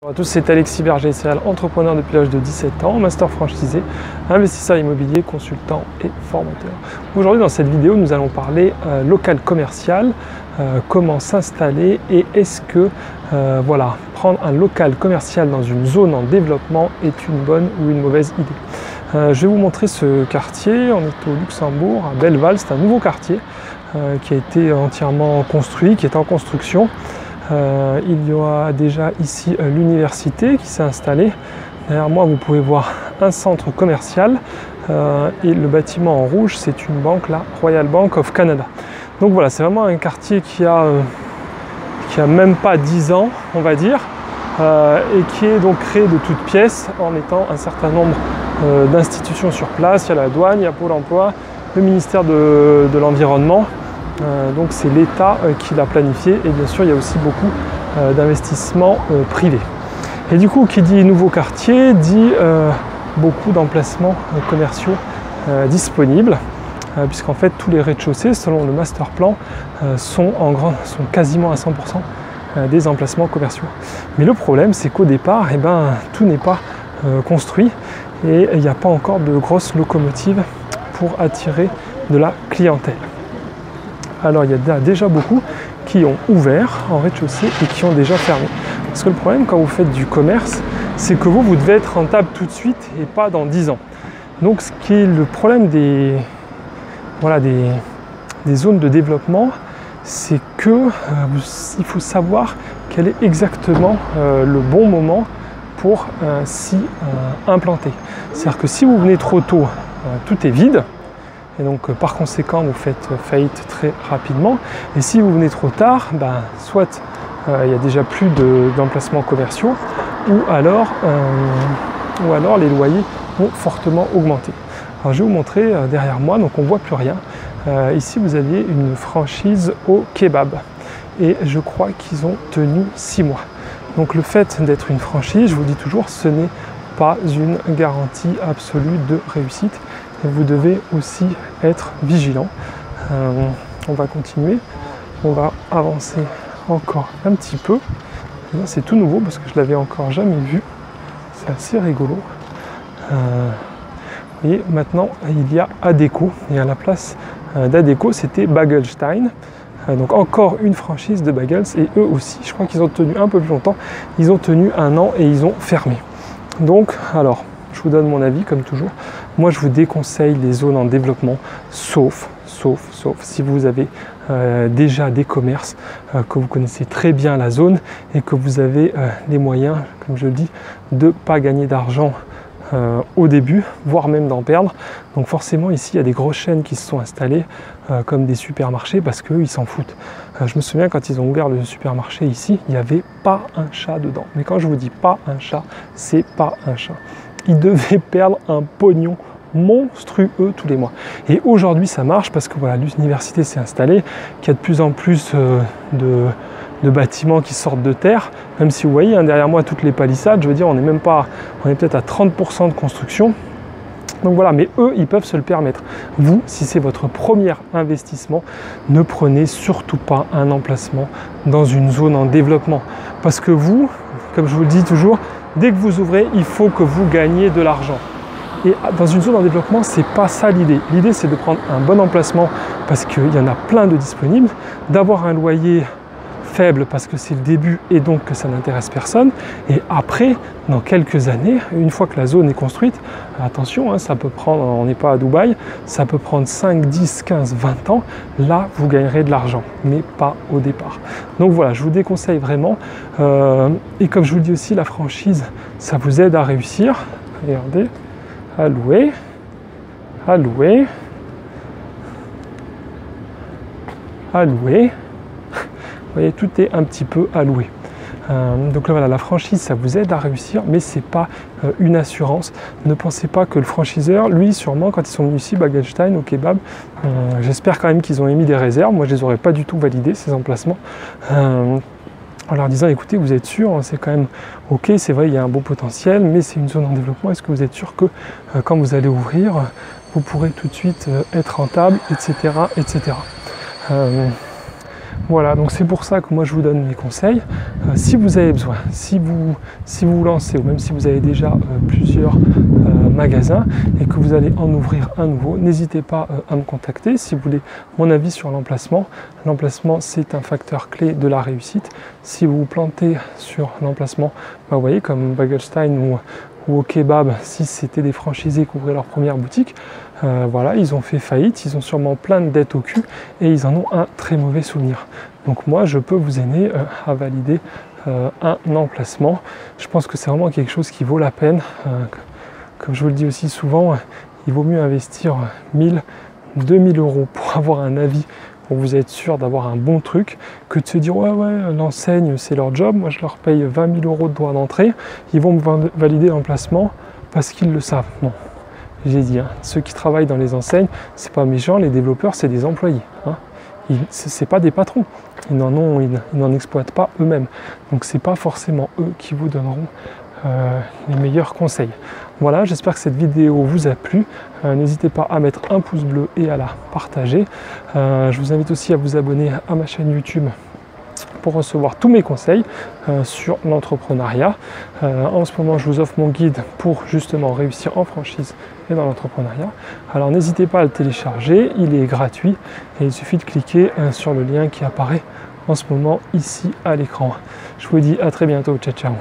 Bonjour à tous, c'est Alexis Berger, serial entrepreneur depuis l'âge de 17 ans, master franchisé, investisseur immobilier, consultant et formateur. Aujourd'hui dans cette vidéo nous allons parler local commercial, comment s'installer et est-ce que prendre un local commercial dans une zone en développement est une bonne ou une mauvaise idée. Je vais vous montrer ce quartier, on est au Luxembourg, à Belleval, c'est un nouveau quartier qui a été entièrement construit, qui est en construction. Il y aura déjà ici l'université qui s'est installée. Derrière moi, vous pouvez voir un centre commercial et le bâtiment en rouge, c'est une banque, la Royal Bank of Canada. Donc voilà, c'est vraiment un quartier qui a même pas 10 ans, on va dire, et qui est donc créé de toutes pièces en étant un certain nombre d'institutions sur place. Il y a la douane, il y a Pôle emploi, le ministère de l'Environnement. Donc c'est l'État qui l'a planifié et bien sûr il y a aussi beaucoup d'investissements privés. Et du coup qui dit nouveau quartier dit beaucoup d'emplacements commerciaux disponibles puisqu'en fait tous les rez-de-chaussée selon le master plan sont quasiment à 100% des emplacements commerciaux. Mais le problème c'est qu'au départ tout n'est pas construit et il n'y a pas encore de grosses locomotives pour attirer de la clientèle. Alors il y a déjà beaucoup qui ont ouvert en rez-de-chaussée et qui ont déjà fermé. Parce que le problème quand vous faites du commerce, c'est que vous devez être rentable tout de suite et pas dans 10 ans. Donc ce qui est le problème des zones de développement, c'est que il faut savoir quel est exactement le bon moment pour s'y implanter. C'est-à-dire que si vous venez trop tôt, tout est vide. Et donc par conséquent vous faites faillite très rapidement. Et si vous venez trop tard, soit il n'y a déjà plus d'emplacements commerciaux, ou alors les loyers ont fortement augmenté. Alors je vais vous montrer derrière moi, donc on ne voit plus rien. Ici vous aviez une franchise au kebab. Et je crois qu'ils ont tenu 6 mois. Donc le fait d'être une franchise, je vous dis toujours, ce n'est pas une garantie absolue de réussite. Vous devez aussi être vigilant. On va continuer, on va avancer encore un petit peu. C'est tout nouveau parce que je l'avais encore jamais vu. C'est assez rigolo. Vous voyez, maintenant il y a Adecco et à la place d'Adecco c'était Bagelstein. Donc encore une franchise de Bagels et eux aussi, je crois qu'ils ont tenu un peu plus longtemps. Ils ont tenu 1 an et ils ont fermé. Donc alors, je vous donne mon avis comme toujours. Moi je vous déconseille les zones en développement, sauf si vous avez déjà des commerces, que vous connaissez très bien la zone et que vous avez les moyens, comme je le dis, de ne pas gagner d'argent au début, voire même d'en perdre. Donc forcément ici il y a des grosses chaînes qui se sont installées comme des supermarchés parce qu'eux ils s'en foutent. Je me souviens quand ils ont ouvert le supermarché ici, il n'y avait pas un chat dedans. Mais quand je vous dis pas un chat, c'est pas un chat. Ils devaient perdre un pognon monstrueux tous les mois. Et aujourd'hui ça marche parce que voilà, l'université s'est installée, qu'il y a de plus en plus de bâtiments qui sortent de terre, même si vous voyez derrière moi toutes les palissades, je veux dire on est peut-être à 30% de construction. Donc voilà, mais eux, ils peuvent se le permettre. Vous, si c'est votre premier investissement, ne prenez surtout pas un emplacement dans une zone en développement. Parce que vous, comme je vous le dis toujours, dès que vous ouvrez, il faut que vous gagniez de l'argent. Et dans une zone en développement, c'est pas ça l'idée. L'idée, c'est de prendre un bon emplacement parce qu'il y en a plein de disponibles, d'avoir un loyer faible parce que c'est le début et donc que ça n'intéresse personne. Et après, dans quelques années, une fois que la zone est construite, attention, ça peut prendre, on n'est pas à Dubaï, ça peut prendre 5, 10, 15, 20 ans. Là, vous gagnerez de l'argent, mais pas au départ. Donc voilà, je vous déconseille vraiment. Et comme je vous le dis aussi, la franchise, ça vous aide à réussir. Regardez, à louer, à louer, à louer. Vous voyez, tout est un petit peu alloué. Donc là, voilà, la franchise, ça vous aide à réussir, mais ce n'est pas une assurance. Ne pensez pas que le franchiseur, lui, sûrement, quand ils sont venus ici, Bagelstein, au kebab, j'espère quand même qu'ils ont émis des réserves. Moi, je ne les aurais pas du tout validés, ces emplacements. En leur disant, écoutez, vous êtes sûr, c'est quand même ok, c'est vrai, il y a un beau potentiel, mais c'est une zone en développement. Est-ce que vous êtes sûr que quand vous allez ouvrir, vous pourrez tout de suite être rentable, etc., etc. Voilà, donc c'est pour ça que moi je vous donne mes conseils. Si vous avez besoin, si vous vous lancez, ou même si vous avez déjà plusieurs magasins et que vous allez en ouvrir un nouveau, n'hésitez pas à me contacter si vous voulez mon avis sur l'emplacement. L'emplacement, c'est un facteur clé de la réussite. Si vous vous plantez sur l'emplacement, vous voyez, comme Bagelstein ou au kebab, si c'était des franchisés qui ouvraient leur première boutique, voilà, ils ont fait faillite, ils ont sûrement plein de dettes au cul et ils en ont un très mauvais souvenir. Donc moi, je peux vous aider à valider un emplacement. Je pense que c'est vraiment quelque chose qui vaut la peine. Comme je vous le dis aussi souvent, il vaut mieux investir 1000, 2000 euros pour avoir un avis, pour vous être sûr d'avoir un bon truc, que de se dire ouais, l'enseigne c'est leur job, moi je leur paye 20 000 euros de droit d'entrée, ils vont me valider l'emplacement parce qu'ils le savent. Non, j'ai dit, hein, ceux qui travaillent dans les enseignes, c'est pas méchant, les développeurs c'est des employés. Hein. C'est pas des patrons, ils n'en exploitent pas eux-mêmes. Donc c'est pas forcément eux qui vous donneront les meilleurs conseils. Voilà, j'espère que cette vidéo vous a plu. N'hésitez pas à mettre un pouce bleu et à la partager. Je vous invite aussi à vous abonner à ma chaîne YouTube pour recevoir tous mes conseils sur l'entrepreneuriat. En ce moment, je vous offre mon guide pour justement réussir en franchise et dans l'entrepreneuriat. Alors n'hésitez pas à le télécharger, il est gratuit et il suffit de cliquer sur le lien qui apparaît en ce moment ici à l'écran. Je vous dis à très bientôt, ciao ciao.